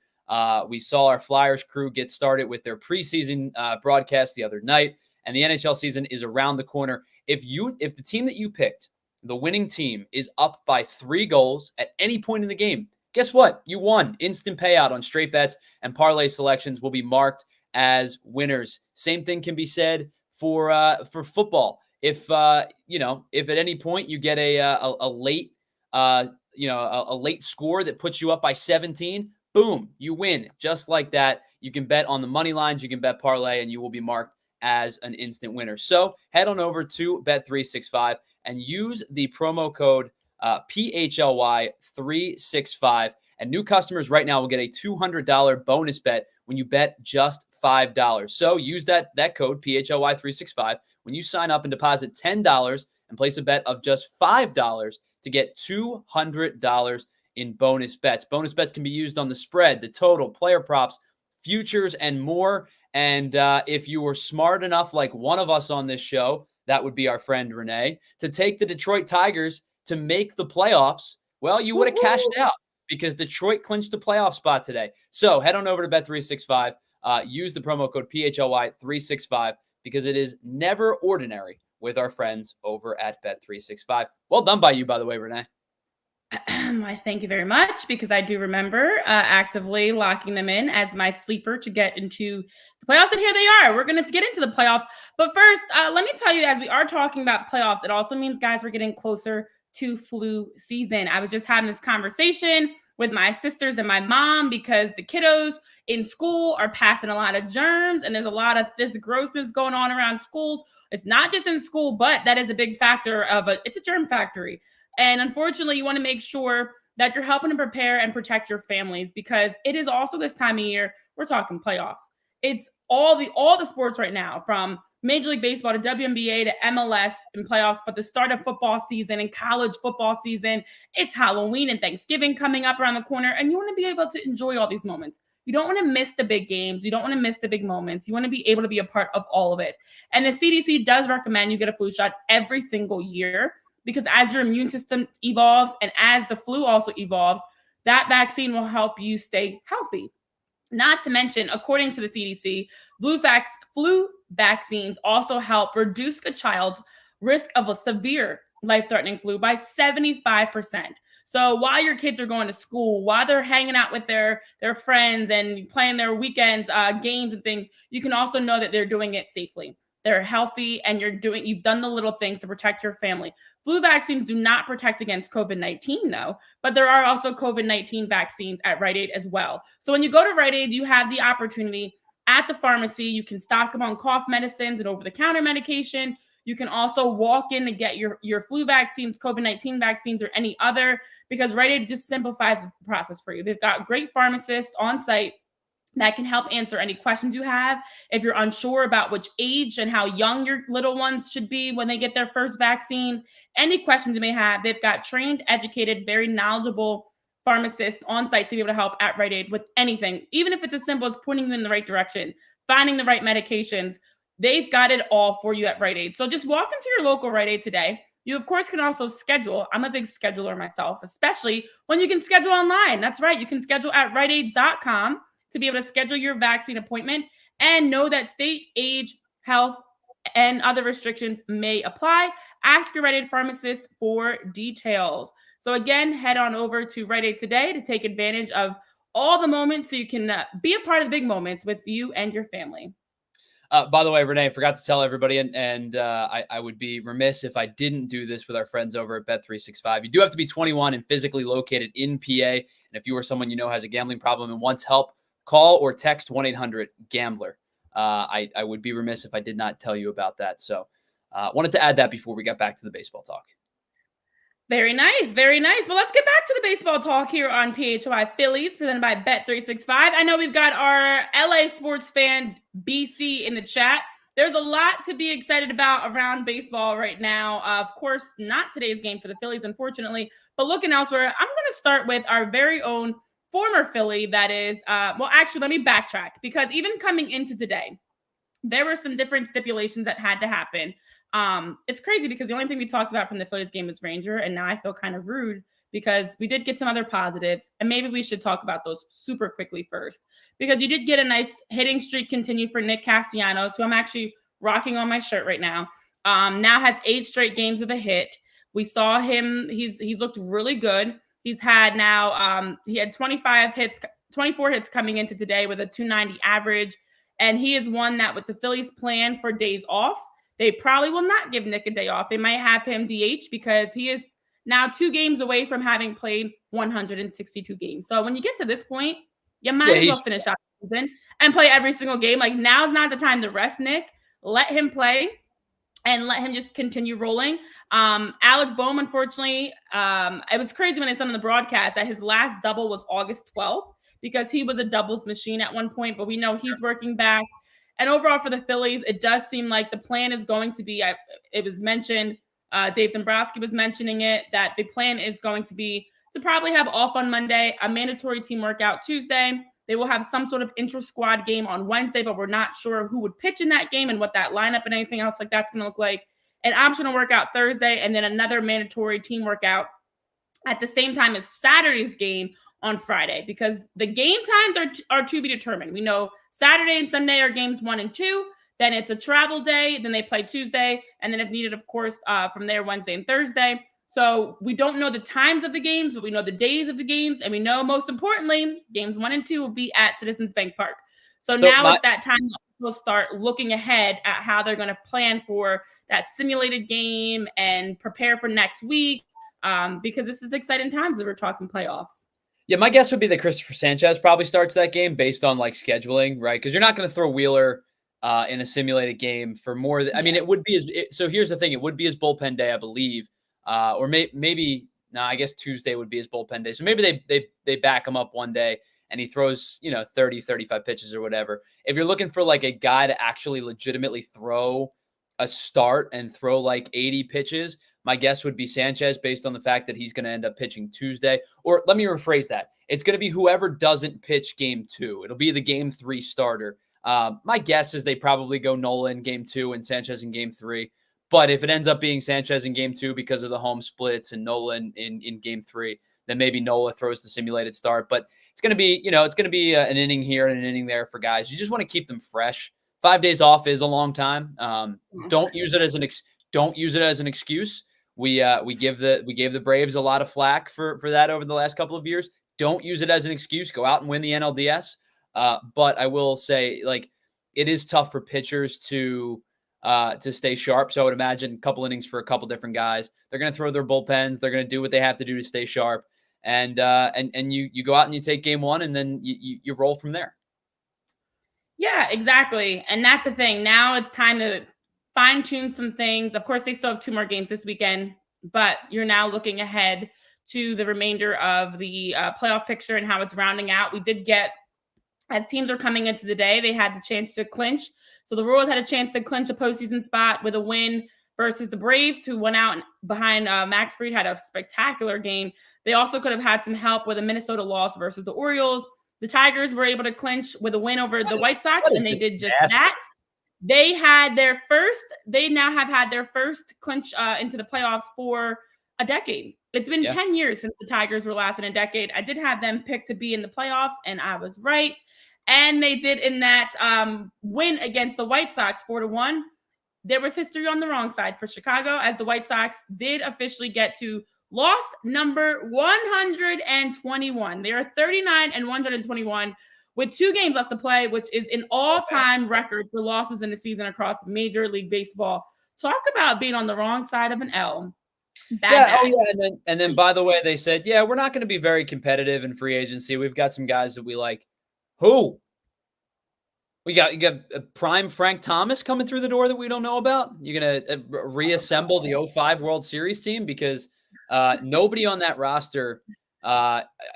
We saw our Flyers crew get started with their preseason broadcast the other night, and the NHL season is around the corner. If the team that you picked, the winning team, is up by 3 goals at any point in the game, guess what? You won. Instant payout on straight bets, and parlay selections will be marked as winners. Same thing can be said for football. If if at any point you get a late a late score that puts you up by 17, boom, you win. Just like that. You can bet on the money lines, you can bet parlay, and you will be marked as an instant winner. So head on over to Bet365 and use the promo code PHLY365. And new customers right now will get a $200 bonus bet when you bet just $5. So use that code PHLY365 when you sign up and deposit $10 and place a bet of just $5 to get $200 in bonus bets. Bonus bets can be used on the spread, the total, player props, futures, and more. And if you were smart enough, like one of us on this show, that would be our friend Renee, to take the Detroit Tigers to make the playoffs, well, you would have cashed out because Detroit clinched the playoff spot today. So head on over to Bet365. Use the promo code PHLY365 because it is never ordinary with our friends over at Bet365. Well done by you, by the way, Renee. I thank you very much because I do remember actively locking them in as my sleeper to get into the playoffs. And here they are. We're going to get into the playoffs. But first, let me tell you, as we are talking about playoffs, it also means, guys, we're getting closer to flu season. I was just having this conversation with my sisters and my mom because the kiddos in school are passing a lot of germs and there's a lot of this grossness going on around schools. It's not just in school, but that is a big factor of it's a germ factory. And unfortunately, you want to make sure that you're helping to prepare and protect your families because it is also this time of year, we're talking playoffs. It's all the sports right now, from Major League Baseball to WNBA to MLS and playoffs, but the start of football season and college football season, it's Halloween and Thanksgiving coming up around the corner, and you want to be able to enjoy all these moments. You don't want to miss the big games. You don't want to miss the big moments. You want to be able to be a part of all of it. And the CDC does recommend you get a flu shot every single year, because as your immune system evolves and as the flu also evolves, that vaccine will help you stay healthy. Not to mention, according to the CDC, flu vaccines also help reduce a child's risk of a severe life-threatening flu by 75%. So while your kids are going to school, while they're hanging out with their friends and playing their weekend games and things, you can also know that they're doing it safely. they're healthy, and you've done the little things to protect your family. Flu vaccines do not protect against COVID-19 though, but there are also COVID-19 vaccines at Rite Aid as well. So when you go to Rite Aid, you have the opportunity at the pharmacy, you can stock up on cough medicines and over-the-counter medication. You can also walk in to get your flu vaccines, COVID-19 vaccines, or any other, because Rite Aid just simplifies the process for you. They've got great pharmacists on site that can help answer any questions you have. If you're unsure about which age and how young your little ones should be when they get their first vaccine, any questions you may have, they've got trained, educated, very knowledgeable pharmacists on site to be able to help at Rite Aid with anything, even if it's as simple as pointing you in the right direction, finding the right medications. They've got it all for you at Rite Aid. So just walk into your local Rite Aid today. You, of course, can also schedule. I'm a big scheduler myself, especially when you can schedule online. That's right. You can schedule at riteaid.com to be able to schedule your vaccine appointment, and know that state, age, health, and other restrictions may apply. Ask your Rite Aid pharmacist for details. So again, head on over to Rite Aid today to take advantage of all the moments so you can be a part of the big moments with you and your family. By the way, Renee, I forgot to tell everybody, and I would be remiss if I didn't do this with our friends over at Bet365. You do have to be 21 and physically located in PA. And if you or someone you know has a gambling problem and wants help, call or text 1-800-GAMBLER. I would be remiss if I did not tell you about that. So wanted to add that before we got back to the baseball talk. Very nice. Very nice. Well, let's get back to the baseball talk here on PHLY Phillies, presented by Bet365. I know we've got our LA sports fan BC in the chat. There's a lot to be excited about around baseball right now. Of course, not today's game for the Phillies, unfortunately, but looking elsewhere, I'm going to start with our very own former Philly that is, well, actually, let me backtrack, because even coming into today, there were some different stipulations that had to happen. It's crazy because the only thing we talked about from the Phillies game was Ranger, and now I feel kind of rude because we did get some other positives, and maybe we should talk about those super quickly first, because you did get a nice hitting streak continue for Nick Castellanos, who I'm actually rocking on my shirt right now. Now has 8 straight games with a hit. We saw him; he's looked really good. He's had now, he had 24 hits coming into today with a 290 average. And he is one that with the Phillies plan for days off, they probably will not give Nick a day off. They might have him DH because he is now 2 games away from having played 162 games. So when you get to this point, you might as well finish out the season and play every single game. Like, now's not the time to rest Nick. Let him play and let him just continue rolling. Alec Bohm, unfortunately, it was crazy when they said on the broadcast that his last double was August 12th because he was a doubles machine at one point, but we know he's working back. And overall for the Phillies, it does seem like the plan is going to be, it was mentioned, Dave Dombrowski was mentioning it, that the plan is going to be to probably have off on Monday, a mandatory team workout Tuesday. They will have some sort of intra-squad game on Wednesday, but we're not sure who would pitch in that game and what that lineup and anything else like that's going to look like. An optional workout Thursday, and then another mandatory team workout at the same time as Saturday's game on Friday, because the game times are to be determined. We know Saturday and Sunday are games 1 and 2. Then it's a travel day. Then they play Tuesday. And then if needed, of course, from there, Wednesday and Thursday. So we don't know the times of the games, but we know the days of the games. And we know, most importantly, games 1 and 2 will be at Citizens Bank Park. So now it's that time we'll start looking ahead at how they're going to plan for that simulated game and prepare for next week, because this is exciting times that we're talking playoffs. Yeah, my guess would be that Christopher Sanchez probably starts that game based on like scheduling, right? Because you're not going to throw Wheeler in a simulated game for more. I mean, it would be so here's the thing: it would be his bullpen day, I believe, or maybe no, I guess Tuesday would be his bullpen day. So maybe they back him up one day and he throws 30, 35 pitches or whatever. If you're looking for like a guy to actually legitimately throw a start and throw like 80 pitches, my guess would be Sanchez, based on the fact that he's going to end up pitching Tuesday. Or let me rephrase that. It's going to be whoever doesn't pitch game 2. It'll be the game 3 starter. My guess is they probably go Nola in game 2 and Sanchez in game 3. But if it ends up being Sanchez in game 2 because of the home splits and Nola in game 3, then maybe Nola throws the simulated start. But it's going to be, it's going to be an inning here and an inning there for guys. You just want to keep them fresh. 5 days off is a long time. Don't use it as an excuse. We gave the Braves a lot of flack for that over the last couple of years. Don't use it as an excuse. Go out and win the NLDS. But I will say, like, it is tough for pitchers to to stay sharp. So I would imagine a couple innings for a couple different guys. They're going to throw their bullpens. They're going to do what they have to do to stay sharp. And you go out and you take game one, and then you roll from there. Yeah, exactly. And that's the thing. Now it's time to fine tune some things. Of course, they still have 2 more games this weekend, but you're now looking ahead to the remainder of the playoff picture and how it's rounding out. We did get, as teams are coming into the day, they had the chance to clinch. So the Royals had a chance to clinch a postseason spot with a win versus the Braves, who went out behind Max Fried, had a spectacular game. They also could have had some help with a Minnesota loss versus the Orioles. The Tigers were able to clinch with a win over the White Sox, and they did just that. They now have had their first clinch into the playoffs for a decade. It's been 10 years since the Tigers were last in a decade. I did have them picked to be in the playoffs, and I was right. And they did in that win against the White Sox 4-1. There was history on the wrong side for Chicago, as the White Sox did officially get to loss number 121. They are 39-121 with 2 games left to play, which is an all-time record for losses in the season across Major League Baseball. Talk about being on the wrong side of an L. Bad. And then by the way, they said, we're not going to be very competitive in free agency. We've got some guys that we like. Who? You got a prime Frank Thomas coming through the door that we don't know about? You're going to reassemble the 05 World Series team? Because nobody on that roster,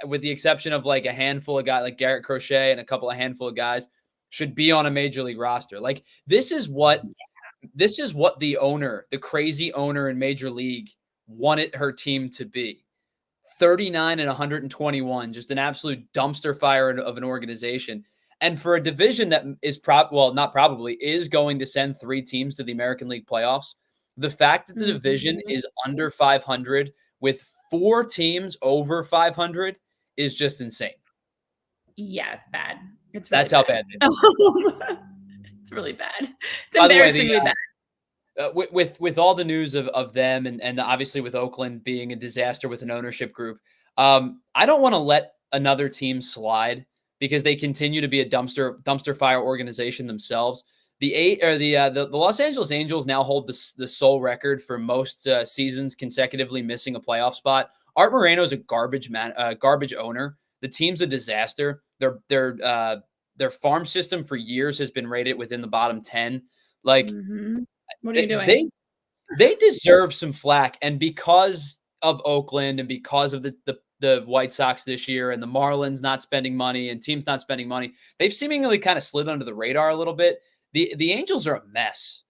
with the exception of like a handful of guys like Garrett Crochet and a handful of guys, should be on a major league roster. Like this is what the owner, the crazy owner in Major League, wanted her team to be. 39-121, just an absolute dumpster fire of an organization. And for a division that is is going to send 3 teams to the American League playoffs, the fact that the division is under 500 with 4 teams over 500 is just insane. Yeah, it's bad. That's how bad it is. It's really bad. It's embarrassingly bad. With all the news of them and obviously with Oakland being a disaster with an ownership group, I don't want to let another team slide because they continue to be a dumpster fire organization themselves. The Los Angeles Angels now hold the sole record for most seasons consecutively missing a playoff spot. Art Moreno is a garbage owner. The team's a disaster. Their farm system for years has been rated within the bottom 10. Like, what are you doing? They deserve some flack, and because of Oakland and because of the White Sox this year and the Marlins not spending money and teams not spending money, they've seemingly kind of slid under the radar a little bit. The Angels are a mess.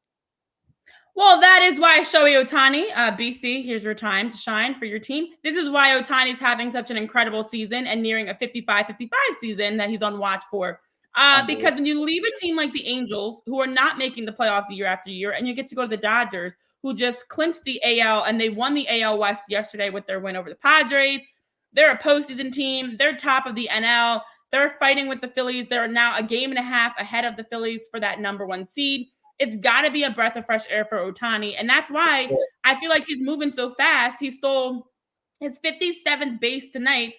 Well, that is why Shohei Ohtani, BC, here's your time to shine for your team. This is why Ohtani's having such an incredible season and nearing a 55-55 season that he's on watch for. Because when you leave a team like the Angels, who are not making the playoffs year after year, and you get to go to the Dodgers, who just clinched the AL, and they won the AL West yesterday with their win over the Padres. They're a postseason team. They're top of the NL. They're fighting with the Phillies. They're now a game and a half ahead of the Phillies for that number 1 seed. It's got to be a breath of fresh air for Ohtani. And that's why I feel like he's moving so fast. He stole his 57th base tonight.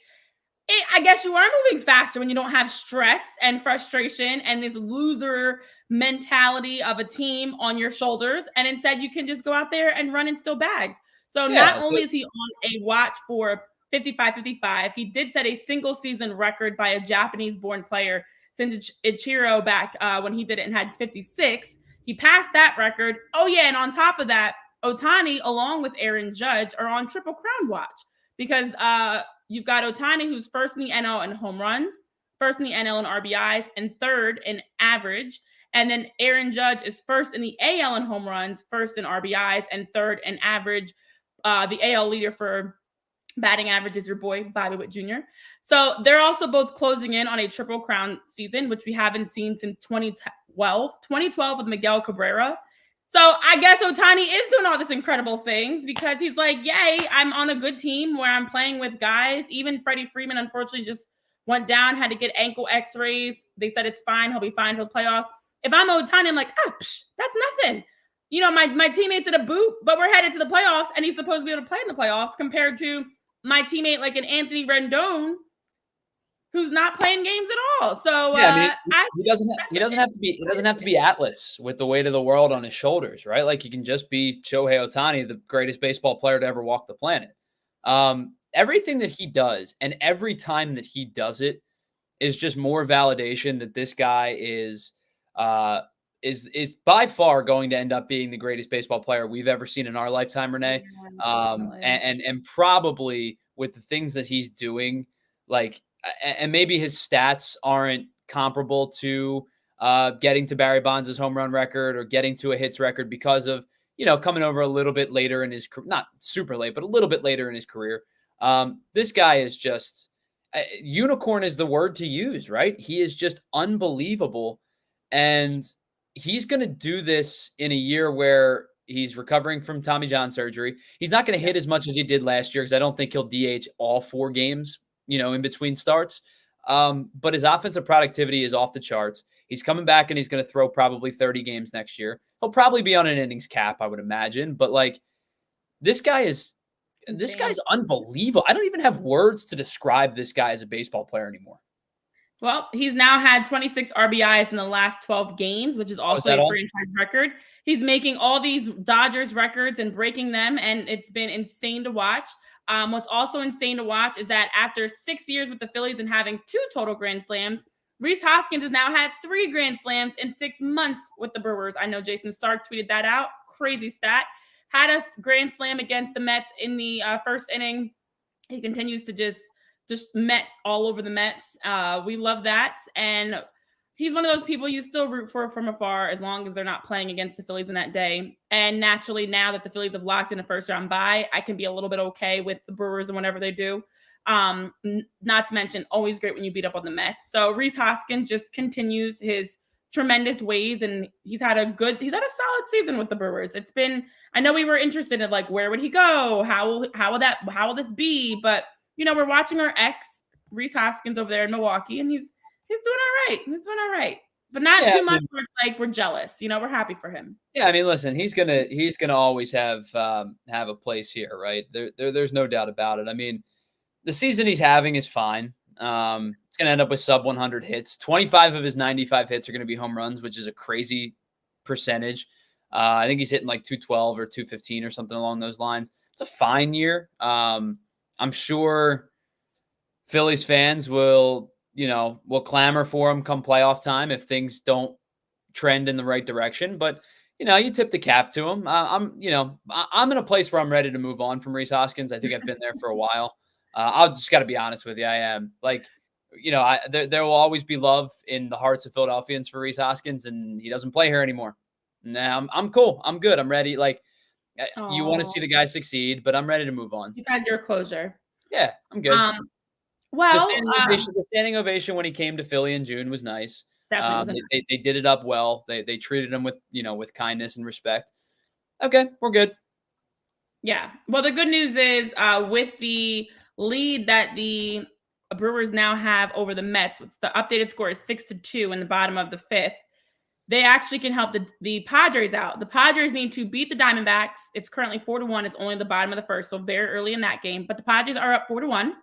I guess you are moving faster when you don't have stress and frustration and this loser mentality of a team on your shoulders. And instead, you can just go out there and run and steal bags. So not only is he on a watch for 55-55, he did set a single season record by a Japanese-born player since Ichiro back when he did it and had 56. He passed that record. Oh, yeah, and on top of that, Ohtani, along with Aaron Judge, are on Triple Crown watch because you've got Ohtani, who's first in the NL in home runs, first in the NL in RBIs, and third in average. And then Aaron Judge is first in the AL in home runs, first in RBIs, and third in average. The AL leader for batting average is your boy, Bobby Witt Jr. So they're also both closing in on a Triple Crown season, which we haven't seen since 2012 with Miguel Cabrera. So I guess Ohtani is doing all this incredible things because he's like, yay, I'm on a good team where I'm playing with guys. Even Freddie Freeman, unfortunately, just went down, had to get ankle x-rays. They said it's fine. He'll be fine for the playoffs. If I'm Ohtani, I'm like, that's nothing. You know, my teammate's at a boot, but we're headed to the playoffs, and he's supposed to be able to play in the playoffs compared to my teammate like an Anthony Rendon, who's not playing games at all. So Yeah, I mean, he doesn't have to be Atlas with the weight of the world on his shoulders, right? Like he can just be Shohei Ohtani, the greatest baseball player to ever walk the planet. Everything that he does, and every time that he does it, is just more validation that this guy is by far going to end up being the greatest baseball player we've ever seen in our lifetime, Renee. And probably with the things that he's doing, like, and maybe his stats aren't comparable to getting to Barry Bonds' home run record or getting to a hits record because of, coming over a little bit later in his career, not super late, but a little bit later in his career. This guy is just unicorn is the word to use, right? He is just unbelievable. And he's going to do this in a year where he's recovering from Tommy John surgery. He's not going to hit as much as he did last year because I don't think he'll DH all 4 games, in between starts. But his offensive productivity is off the charts. He's coming back and he's going to throw probably 30 games next year. He'll probably be on an innings cap, I would imagine. But like, this guy's unbelievable. I don't even have words to describe this guy as a baseball player anymore. Well, he's now had 26 RBIs in the last 12 games, which is also a franchise record. He's making all these Dodgers records and breaking them, and it's been insane to watch. What's also insane to watch is that after 6 years with the Phillies and having 2 total Grand Slams, Rhys Hoskins has now had 3 Grand Slams in 6 months with the Brewers. I know Jason Stark tweeted that out. Crazy stat. Had a Grand Slam against the Mets in the first inning. He continues to just Mets all over the Mets. We love that. And he's one of those people you still root for from afar as long as they're not playing against the Phillies in that day. And naturally, now that the Phillies have locked in a first-round bye, I can be a little bit okay with the Brewers and whatever they do. Not to mention, always great when you beat up on the Mets. So Rhys Hoskins just continues his tremendous ways, and he's had a solid season with the Brewers. It's been, I know we were interested in like, where would he go? How will this be? But we're watching our ex Rhys Hoskins over there in Milwaukee, and he's doing all right. He's doing all right, but not too much. Where it's like we're jealous. We're happy for him. Yeah, I mean, listen, he's gonna always have a place here, right? There's no doubt about it. I mean, the season he's having is fine. It's gonna end up with sub 100 hits. 25 of his 95 hits are gonna be home runs, which is a crazy percentage. I think he's hitting like 212 or 215 or something along those lines. It's a fine year. I'm sure Phillies fans will clamor for him come playoff time if things don't trend in the right direction. But, you tip the cap to him. I'm in a place where I'm ready to move on from Rhys Hoskins. I think I've been there for a while. I'll just got to be honest with you. I am like, there will always be love in the hearts of Philadelphians for Rhys Hoskins, and he doesn't play here anymore. Nah, I'm cool. I'm good. I'm ready. Like, you want to see the guy succeed, but I'm ready to move on. You've had your closure. Yeah, I'm good. The standing ovation when he came to Philly in June was nice. They did it up well. They treated him with kindness and respect. Okay, we're good. Yeah. Well, the good news is with the lead that the Brewers now have over the Mets, the updated score is 6-2 in the bottom of the 5th. They actually can help the Padres out. The Padres need to beat the Diamondbacks. It's currently 4-1. It's only the bottom of the 1st, so very early in that game. But the Padres are up 4-1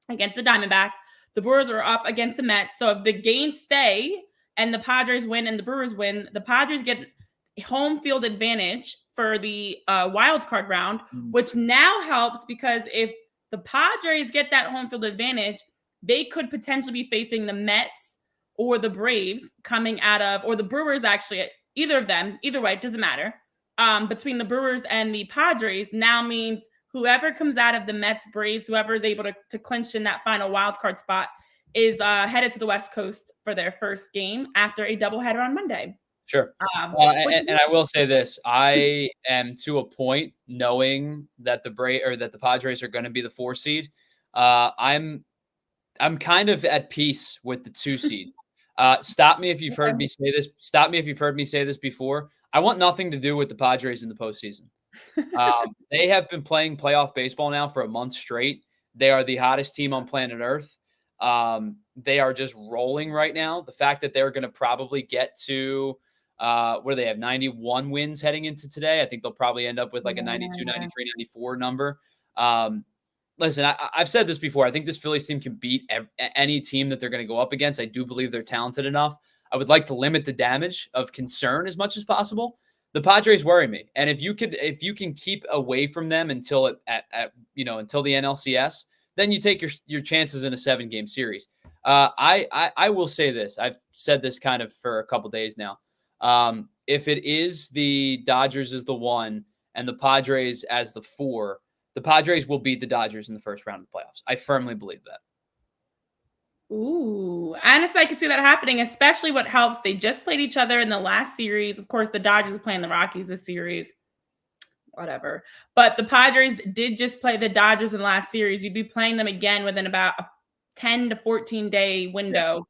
against the Diamondbacks. The Brewers are up against the Mets. So if the games stay and the Padres win and the Brewers win, the Padres get home field advantage for the wild card round, which now helps because if the Padres get that home field advantage, they could potentially be facing the Mets or the Braves coming out of, or the Brewers actually, either of them, either way, it doesn't matter. Between the Brewers and the Padres now means whoever comes out of the Mets, Braves, whoever is able to clinch in that final wild card spot is headed to the West Coast for their first game after a doubleheader on Monday. Sure. And I will say this, I am to a point knowing that the Padres are going to be the 4 seed. I'm kind of at peace with the 2 seed. Stop me if you've heard me say this. Stop me if you've heard me say this before. I want nothing to do with the Padres in the postseason. They have been playing playoff baseball now for a month straight. They are the hottest team on planet Earth. They are just rolling right now. The fact that they're going to probably get to what do they have, 91 wins heading into today. I think they'll probably end up with like a 92, 93, 94 number. listen, I've said this before. I think this Phillies team can beat any team that they're going to go up against. I do believe they're talented enough. I would like to limit the damage of concern as much as possible. The Padres worry me, and if you can keep away from them until until the NLCS, then you take your chances in a 7-game series. I will say this. I've said this kind of for a couple days now. If it is the Dodgers as the 1 and the Padres as the 4, the Padres will beat the Dodgers in the first round of the playoffs. I firmly believe that. Ooh, honestly, I could see that happening, especially what helps. They just played each other in the last series. Of course, the Dodgers are playing the Rockies this series. Whatever. But the Padres did just play the Dodgers in the last series. You'd be playing them again within about a 10 to 14 day window,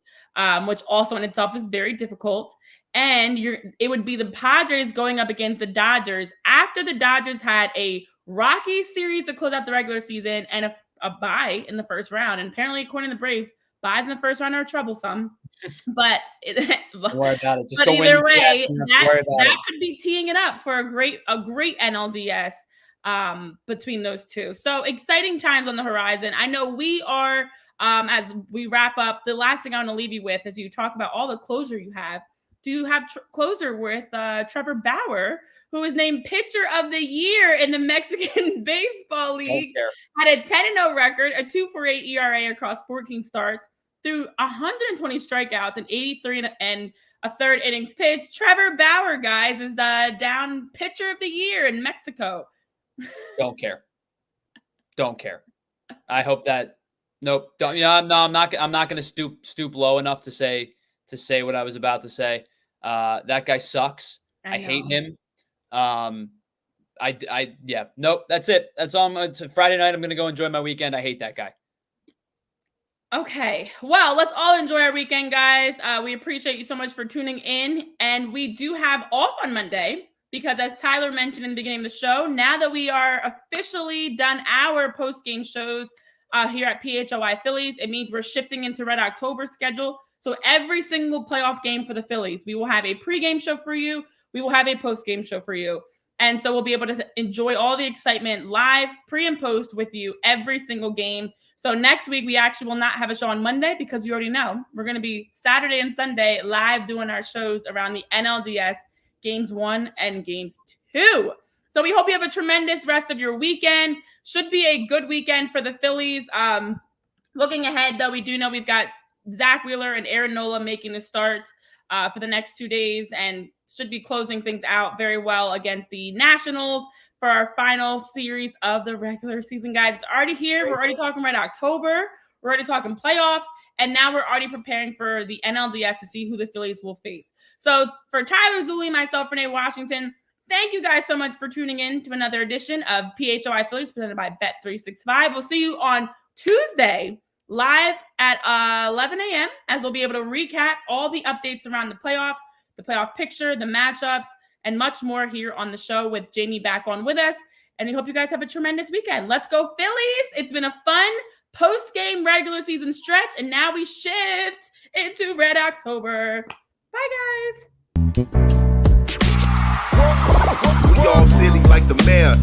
which also in itself is very difficult. And it would be the Padres going up against the Dodgers after the Dodgers had a Rockies series to close out the regular season and a bye in the first round. And apparently, according to the Braves, buys in the first round are troublesome. But don't worry about it. But either way, that could be teeing it up for a great NLDS between those two. So exciting times on the horizon. I know we are, as we wrap up, the last thing I want to leave you with as you talk about all the closure you have. Do you have closer with Trevor Bauer, who was named Pitcher of the Year in the Mexican Baseball League, had a 10-0 record, a 2.48 ERA across 14 starts, threw 120 strikeouts and 83 and a third innings pitched. Trevor Bauer, guys, is down Pitcher of the Year in Mexico. Don't care. I hope that. Nope. Don't. I'm not going to stoop low enough to say what I was about to say. That guy sucks. I hate him. Nope. That's it. That's all. It's a Friday night. I'm going to go enjoy my weekend. I hate that guy. Okay. Well, let's all enjoy our weekend, guys. We appreciate you so much for tuning in. And we do have off on Monday because, as Tyler mentioned in the beginning of the show, now that we are officially done our post-game shows here at PHLY Phillies, it means we're shifting into Red October schedule. So every single playoff game for the Phillies, we will have a pregame show for you. We will have a postgame show for you. And so we'll be able to enjoy all the excitement live, pre and post with you every single game. So next week, we actually will not have a show on Monday because we already know we're going to be Saturday and Sunday live doing our shows around the NLDS Games 1 and Games 2. So we hope you have a tremendous rest of your weekend. Should be a good weekend for the Phillies. Looking ahead, though, we do know we've got Zach Wheeler and Aaron Nola making the starts for the next 2 days and should be closing things out very well against the Nationals for our final series of the regular season, guys. It's already here. We're already talking Red October. We're already talking playoffs. And now we're already preparing for the NLDS to see who the Phillies will face. So for Tyler, Zulli, myself, Renee, Washington, thank you guys so much for tuning in to another edition of PHLY Phillies presented by Bet365. We'll see you on Tuesday live at 11 a.m. as we'll be able to recap all the updates around the playoffs, the playoff picture, the matchups, and much more here on the show with Jamie back on with us. And we hope you guys have a tremendous weekend. Let's go Phillies. It's been a fun post-game regular season stretch, and now we shift into Red October. Bye, guys. We all silly like the mayor.